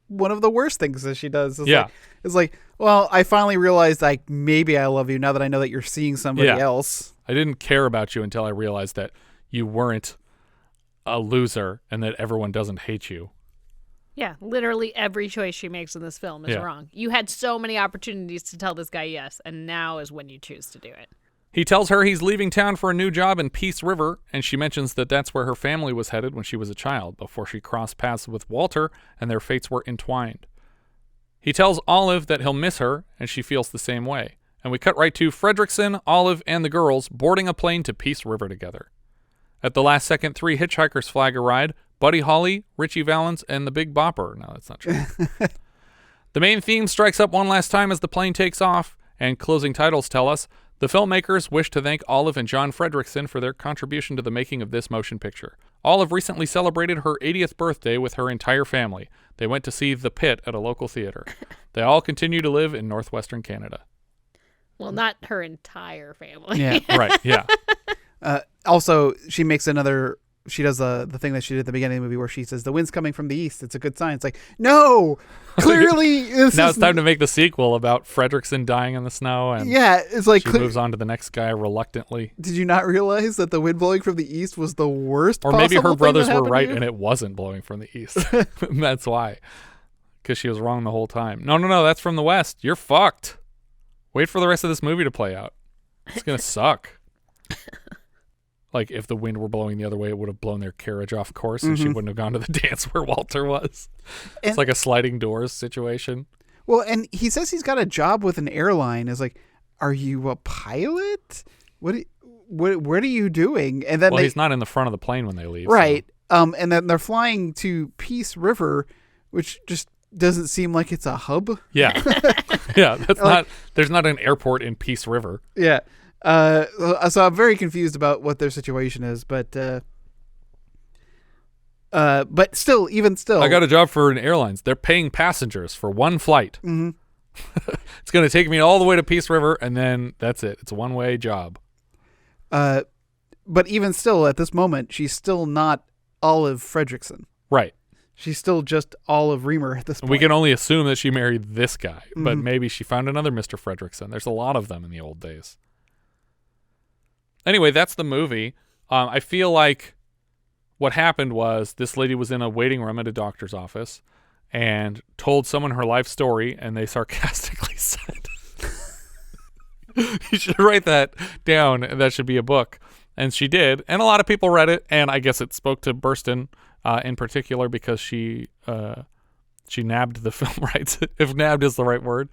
Speaker 9: one of the worst things that she does. It's like, well, I finally realized maybe I love you now that I know that you're seeing somebody else.
Speaker 7: I didn't care about you until I realized that you weren't a loser and that everyone doesn't hate you.
Speaker 8: Yeah, literally every choice she makes in this film is wrong. You had so many opportunities to tell this guy yes, and now is when you choose to do it.
Speaker 7: He tells her he's leaving town for a new job in Peace River, and she mentions that that's where her family was headed when she was a child, before she crossed paths with Walter and their fates were entwined. He tells Olive that he'll miss her, and she feels the same way. And we cut right to Frederickson, Olive, and the girls boarding a plane to Peace River together. At the last second, 3 hitchhikers flag a ride: Buddy Holly, Richie Valens, and the Big Bopper. No, that's not true. The main theme strikes up one last time as the plane takes off, and closing titles tell us, the filmmakers wish to thank Olive and John Frederickson for their contribution to the making of this motion picture. Olive recently celebrated her 80th birthday with her entire family. They went to see The Pit at a local theater. They all continue to live in northwestern Canada.
Speaker 8: Well, not her entire family.
Speaker 9: Yeah,
Speaker 7: right, yeah.
Speaker 9: Also, she makes another... She does the thing that she did at the beginning of the movie where she says, the wind's coming from the east. It's a good sign. It's like, no! Clearly...
Speaker 7: Now it's time to make the sequel about Frederickson dying in the snow. And
Speaker 9: yeah, it's like...
Speaker 7: She moves on to the next guy reluctantly.
Speaker 9: Did you not realize that the wind blowing from the east was the worst
Speaker 7: Or maybe her brothers were right
Speaker 9: here?
Speaker 7: and it wasn't blowing from the east. That's why. Because she was wrong the whole time. No, that's from the west. You're fucked. Wait for the rest of this movie to play out. It's going to suck. Like, if the wind were blowing the other way, it would have blown their carriage off course, and she wouldn't have gone to the dance where Walter was. It's like a sliding doors situation.
Speaker 9: Well, and he says he's got a job with an airline. It's like, are you a pilot? What are you doing? And then
Speaker 7: he's not in the front of the plane when they leave.
Speaker 9: Right. So. And then they're flying to Peace River, which just doesn't seem like it's a hub.
Speaker 7: Yeah. Yeah. That's there's not an airport in Peace River.
Speaker 9: Yeah. So I'm very confused about what their situation is, but still, I
Speaker 7: got a job for an airlines. They're paying passengers for one flight.
Speaker 9: Mm-hmm.
Speaker 7: It's going to take me all the way to Peace River, and then that's it. It's a one-way job.
Speaker 9: But even still, at this moment, she's still not Olive Frederickson.
Speaker 7: Right.
Speaker 9: She's still just Olive Reamer at this point.
Speaker 7: We can only assume that she married this guy, but maybe she found another Mr. Frederickson. There's a lot of them in the old days. Anyway, that's the movie. I feel like what happened was this lady was in a waiting room at a doctor's office and told someone her life story, and they sarcastically said, you should write that down, and that should be a book. And she did, and a lot of people read it, and I guess it spoke to Burstyn in particular because she nabbed the film rights, if nabbed is the right word,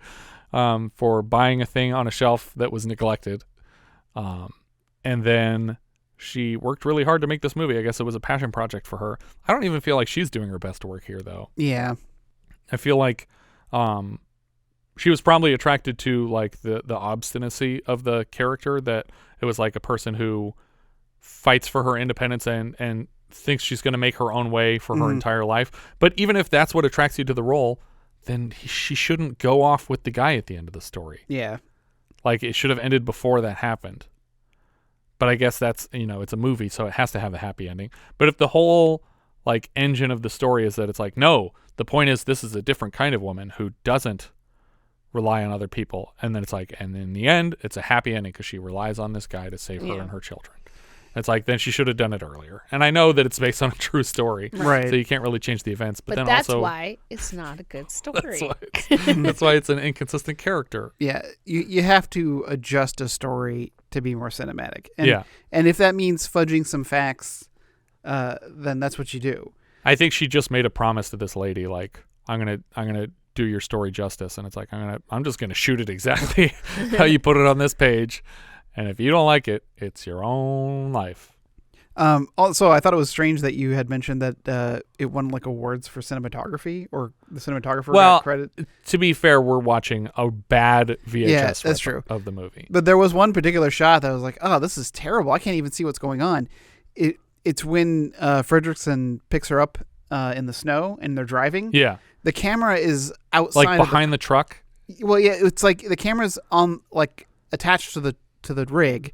Speaker 7: for buying a thing on a shelf that was neglected. And then she worked really hard to make this movie. I guess it was a passion project for her. I don't even feel like she's doing her best work here, though.
Speaker 9: Yeah.
Speaker 7: I feel like she was probably attracted to like the obstinacy of the character, that it was like a person who fights for her independence and thinks she's going to make her own way for her entire life. But even if that's what attracts you to the role, then she shouldn't go off with the guy at the end of the story.
Speaker 9: Yeah.
Speaker 7: Like, it should have ended before that happened. But I guess that's, it's a movie, so it has to have a happy ending. But if the whole, like, engine of the story is that it's like, no, the point is this is a different kind of woman who doesn't rely on other people. And then it's like, and in the end, it's a happy ending because she relies on this guy to save her and her children. It's like, then she should have done it earlier. And I know that it's based on a true story.
Speaker 9: Right.
Speaker 7: So you can't really change the events. But then
Speaker 8: that's
Speaker 7: also,
Speaker 8: why it's not a good story.
Speaker 7: that's why it's an inconsistent character.
Speaker 9: Yeah. You have to adjust a story to be more cinematic. And,
Speaker 7: yeah.
Speaker 9: And if that means fudging some facts, then that's what you do.
Speaker 7: I think she just made a promise to this lady, like, I'm gonna do your story justice. And it's like, I'm just gonna shoot it exactly how you put it on this page. And if you don't like it, it's your own life.
Speaker 9: Also, I thought it was strange that you had mentioned that it won like awards for cinematography, or the cinematographer got credit.
Speaker 7: To be fair, we're watching a bad VHS
Speaker 9: that's true.
Speaker 7: of the movie.
Speaker 9: But there was one particular shot that I was like, oh, this is terrible. I can't even see what's going on. It's when Frederickson picks her up in the snow and they're driving.
Speaker 7: Yeah.
Speaker 9: The camera is outside.
Speaker 7: Like behind the truck?
Speaker 9: Well, yeah, it's like the camera's on, like, attached to the rig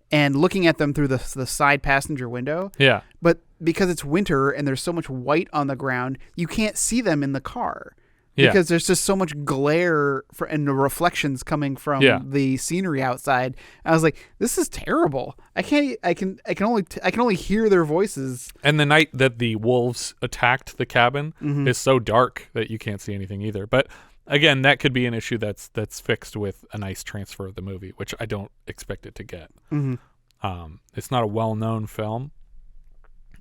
Speaker 9: and looking at them through the side passenger window.
Speaker 7: Yeah.
Speaker 9: But because it's winter and there's so much white on the ground, you can't see them in the car.
Speaker 7: Yeah.
Speaker 9: Because there's just so much glare and the reflections coming from the scenery outside. I was like, this is terrible. I can only hear their voices.
Speaker 7: And the night that the wolves attacked the cabin is so dark that you can't see anything either. But Again, that could be an issue that's fixed with a nice transfer of the movie, which I don't expect it to get.
Speaker 9: Mm-hmm.
Speaker 7: It's not a well-known film.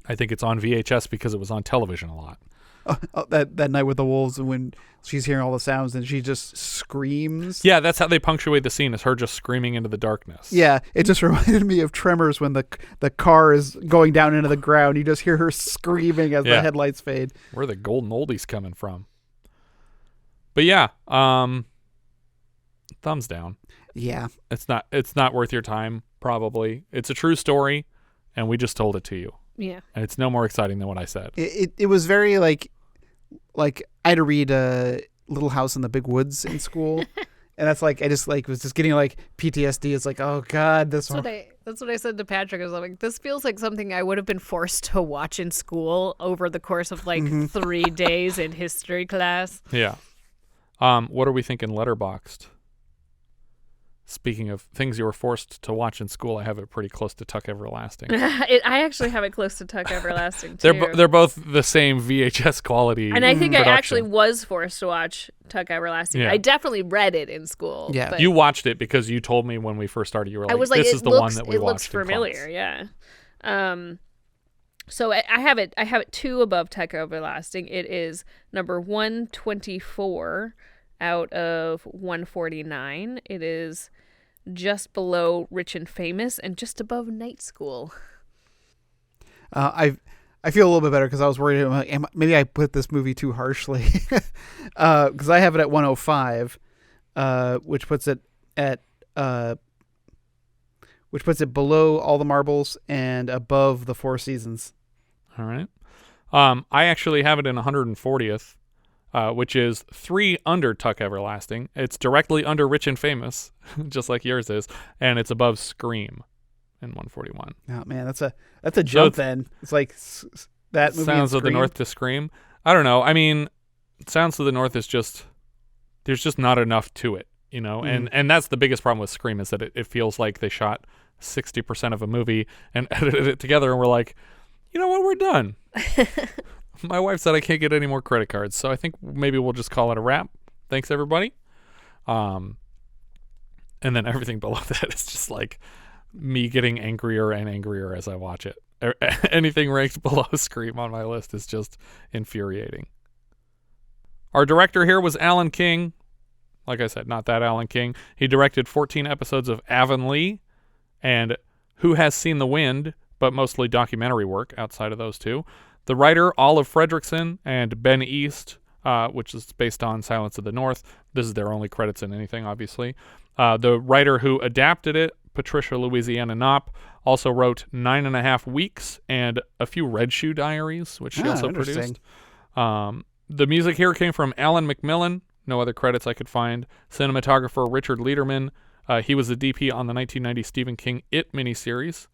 Speaker 7: I think it's on VHS because it was on television a lot.
Speaker 9: That Night with the Wolves, when she's hearing all the sounds and she just screams.
Speaker 7: Yeah, that's how they punctuate the scene, is her just screaming into the darkness.
Speaker 9: Yeah, it just reminded me of Tremors when the car is going down into the ground. You just hear her screaming as the headlights fade.
Speaker 7: Where are the golden oldies coming from? But yeah, thumbs down.
Speaker 9: Yeah.
Speaker 7: It's not worth your time, probably. It's a true story, and we just told it to you.
Speaker 8: Yeah.
Speaker 7: And it's no more exciting than what I said.
Speaker 9: It was very like I had to read Little House in the Big Woods in school. And that's like, I just like was just getting like PTSD. It's like, oh God, that's
Speaker 8: what I said to Patrick. I was like, this feels like something I would have been forced to watch in school over the course of like 3 days in history class.
Speaker 7: Yeah. What are we thinking Letterboxd? Speaking of things you were forced to watch in school, I have it pretty close to Tuck Everlasting.
Speaker 8: I actually have it close to Tuck Everlasting too.
Speaker 7: They're both the same VHS quality.
Speaker 8: And I think
Speaker 7: production.
Speaker 8: I actually was forced to watch Tuck Everlasting.
Speaker 7: Yeah.
Speaker 8: I definitely read it in school.
Speaker 7: Yeah,
Speaker 8: but
Speaker 7: you watched it because you told me when we first started. You were like,
Speaker 8: I was like,
Speaker 7: "This is the one that we watched."
Speaker 8: It looks familiar, yeah. So I have it 2 above Tuck Everlasting. It is number 124 out of 149. It is just below Rich and Famous and just above Night School.
Speaker 9: I feel a little bit better because I was worried maybe I put this movie too harshly because I have it at 105, which puts it below All the Marbles and above The Four Seasons.
Speaker 7: All right. I actually have it in 140th. Which is 3 under Tuck Everlasting. It's directly under Rich and Famous, just like yours is, and it's above Scream in 141.
Speaker 9: Oh man, that's a jump. Then it's like that movie.
Speaker 7: Sounds of the North to Scream. I don't know. I mean, Sounds of the North is just there's just not enough to it, you know, and that's the biggest problem with Scream is that it feels like they shot 60% of a movie and edited it together, and we're like, you know what, we're done. My wife said I can't get any more credit cards, so I think maybe we'll just call it a wrap. Thanks, everybody. And then everything below that is just like me getting angrier and angrier as I watch it. Anything ranked below Scream on my list is just infuriating. Our director here was Allan King. Like I said, not that Allan King. He directed 14 episodes of Avonlea and Who Has Seen the Wind, but mostly documentary work outside of those two. The writer, Olive Frederickson, and Ben East, which is based on Silence of the North. This is their only credits in anything, obviously. The writer who adapted it, Patricia Louisianna Knop, also wrote 9.5 Weeks and a few Red Shoe Diaries, which she also produced. The music here came from Alan McMillan. No other credits I could find. Cinematographer Richard Lederman. He was the DP on the 1990 Stephen King It miniseries.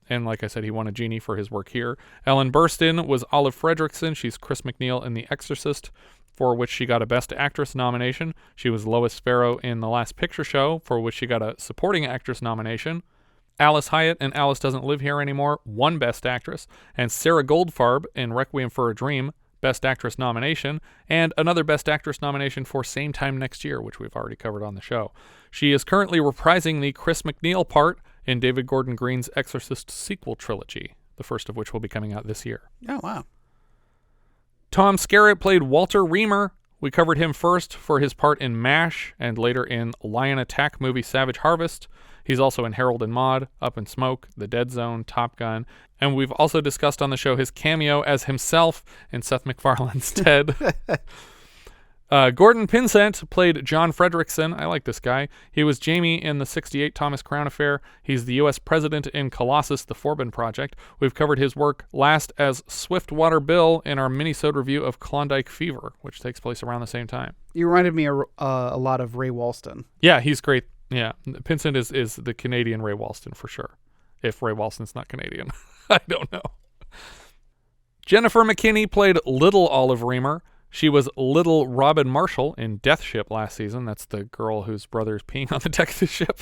Speaker 7: And like I said, he won a Genie for his work here. Ellen Burstyn was Olive Frederickson. She's Chris McNeil in The Exorcist, for which she got a Best Actress nomination. She was Lois Sparrow in The Last Picture Show, for which she got a Supporting Actress nomination. Alice Hyatt in Alice Doesn't Live Here Anymore won Best Actress. And Sarah Goldfarb in Requiem for a Dream, Best Actress nomination. And another Best Actress nomination for Same Time Next Year, which we've already covered on the show. She is currently reprising the Chris McNeil part in David Gordon Green's Exorcist sequel trilogy, the first of which will be coming out this year.
Speaker 9: Oh, wow.
Speaker 7: Tom Skerritt played Walter Reamer. We covered him first for his part in MASH and later in Lion Attack movie Savage Harvest. He's also in Harold and Maude, Up in Smoke, The Dead Zone, Top Gun, and we've also discussed on the show his cameo as himself in Seth MacFarlane's Ted. Gordon Pinsent played John Frederickson. I like this guy. He was Jamie in the 68 Thomas Crown Affair. He's the U.S. President in Colossus, the Forbin Project. We've covered his work last as Swiftwater Bill in our mini-sode review of Klondike Fever, which takes place around the same time.
Speaker 9: You reminded me a lot of Ray Walston.
Speaker 7: Yeah, he's great. Yeah, Pinsent is the Canadian Ray Walston for sure. If Ray Walston's not Canadian. I don't know. Jennifer McKinney played Little Olive Reamer. She was Little Robin Marshall in Death Ship last season. That's the girl whose brother's peeing on the deck of the ship.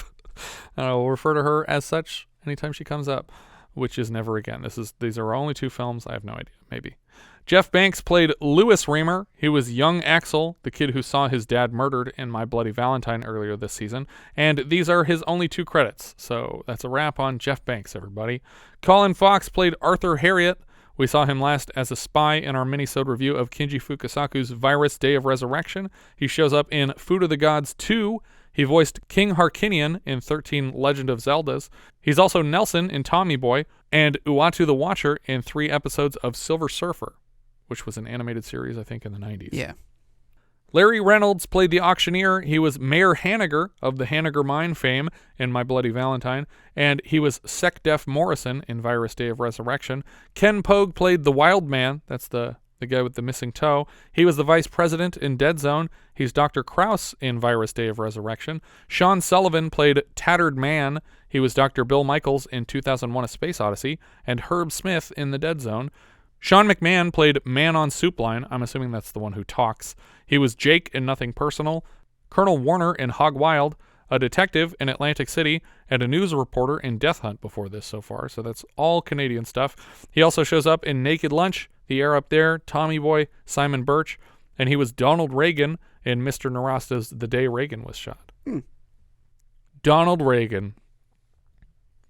Speaker 7: I will refer to her as such anytime she comes up, which is never again. These are only 2 films. I have no idea. Maybe. Jeff Banks played Louis Reamer. He was young Axel, the kid who saw his dad murdered in My Bloody Valentine earlier this season. And these are his only 2 credits. So that's a wrap on Jeff Banks, everybody. Colin Fox played Arthur Herriott. We saw him last as a spy in our mini-sode review of Kinji Fukasaku's Virus Day of Resurrection. He shows up in Food of the Gods 2. He voiced King Harkinian in 13 Legend of Zeldas. He's also Nelson in Tommy Boy and Uatu the Watcher in 3 episodes of Silver Surfer, which was an animated series, I think, in the 90s.
Speaker 9: Yeah.
Speaker 7: Larry Reynolds played the auctioneer. He was Mayor Hanniger of the Hanniger Mine fame in My Bloody Valentine, and he was Sekdef Morrison in Virus Day of Resurrection. Ken Pogue played the Wild Man. That's the guy with the missing toe. He was the vice president in Dead Zone. He's Dr. Krauss in Virus Day of Resurrection. Sean Sullivan played Tattered Man. He was Dr. Bill Michaels in 2001: A Space Odyssey, and Herb Smith in the Dead Zone. Sean McMahon played Man on Soup Line. I'm assuming that's the one who talks. He was Jake in Nothing Personal, Colonel Warner in Hog Wild, a detective in Atlantic City, and a news reporter in Death Hunt before this so far. So that's all Canadian stuff. He also shows up in Naked Lunch, The Air Up There, Tommy Boy, Simon Birch, and he was Donald Reagan in Mr. Narasta's The Day Reagan Was Shot. Donald Reagan.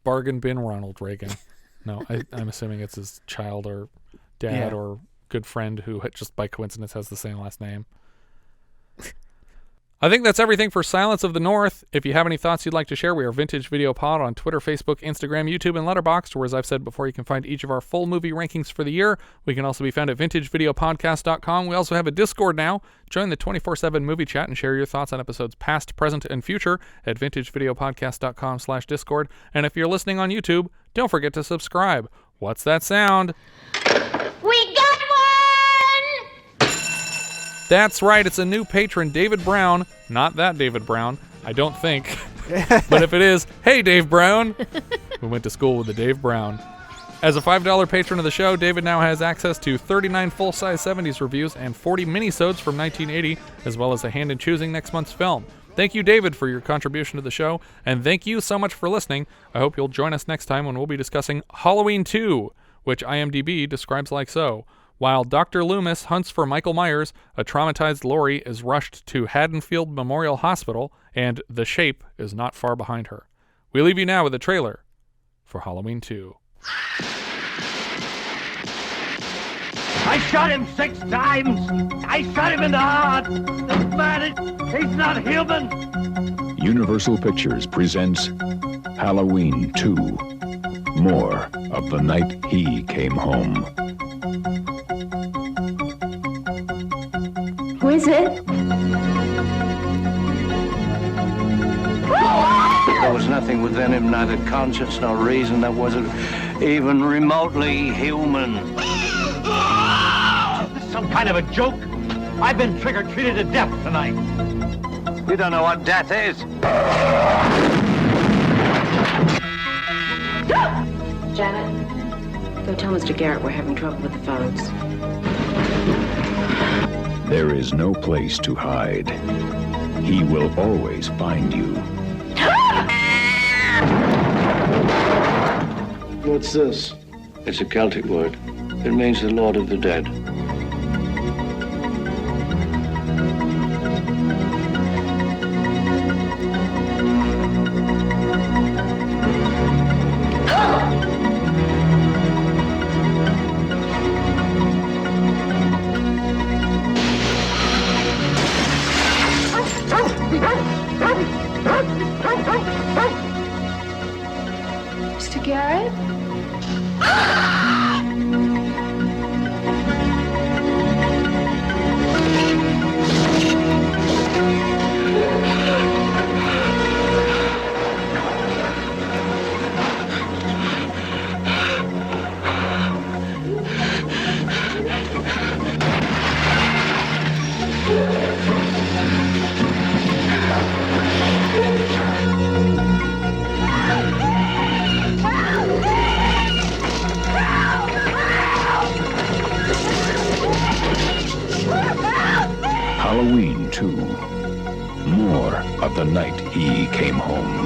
Speaker 7: Bargain bin Ronald Reagan. No, I'm assuming it's his child or dad or good friend who just by coincidence has the same last name. I think that's everything for Silence of the North. If you have any thoughts you'd like to share, we are Vintage Video Pod on Twitter, Facebook, Instagram, YouTube, and Letterboxd, where, as I've said before, you can find each of our full movie rankings for the year. We can also be found at vintagevideopodcast.com. We also have a Discord now. Join the 24/7 movie chat and share your thoughts on episodes past, present, and future at vintagevideopodcast.com/Discord. And if you're listening on YouTube, don't forget to subscribe. What's that sound?
Speaker 6: We got one!
Speaker 7: That's right, it's a new patron, David Brown. Not that David Brown, I don't think. But if it is, hey, Dave Brown. We went to school with the Dave Brown. As a $5 patron of the show, David now has access to 39 full-size 70s reviews and 40 minisodes from 1980, as well as a hand in choosing next month's film. Thank you, David, for your contribution to the show, and thank you so much for listening. I hope you'll join us next time when we'll be discussing Halloween 2, which IMDb describes like so. While Dr. Loomis hunts for Michael Myers, a traumatized Laurie is rushed to Haddonfield Memorial Hospital, and the Shape is not far behind her. We leave you now with a trailer for Halloween 2.
Speaker 18: I shot him 6 times. I shot him in the heart. This man, he's not human.
Speaker 19: Universal Pictures presents Halloween 2, More of the Night He Came Home.
Speaker 6: Who is it?
Speaker 18: There was nothing within him, neither conscience nor reason, that wasn't even remotely human. This is some kind of a joke. I've been trick-or-treated to death tonight. You don't know what death is.
Speaker 10: Janet, go tell Mr. Garrett we're having trouble with the phones.
Speaker 19: There is no place to hide. He will always find you.
Speaker 13: What's this? It's a Celtic word. It means the Lord of the Dead.
Speaker 6: Mr. Garrett?
Speaker 19: Halloween 2, More of the Night He Came Home.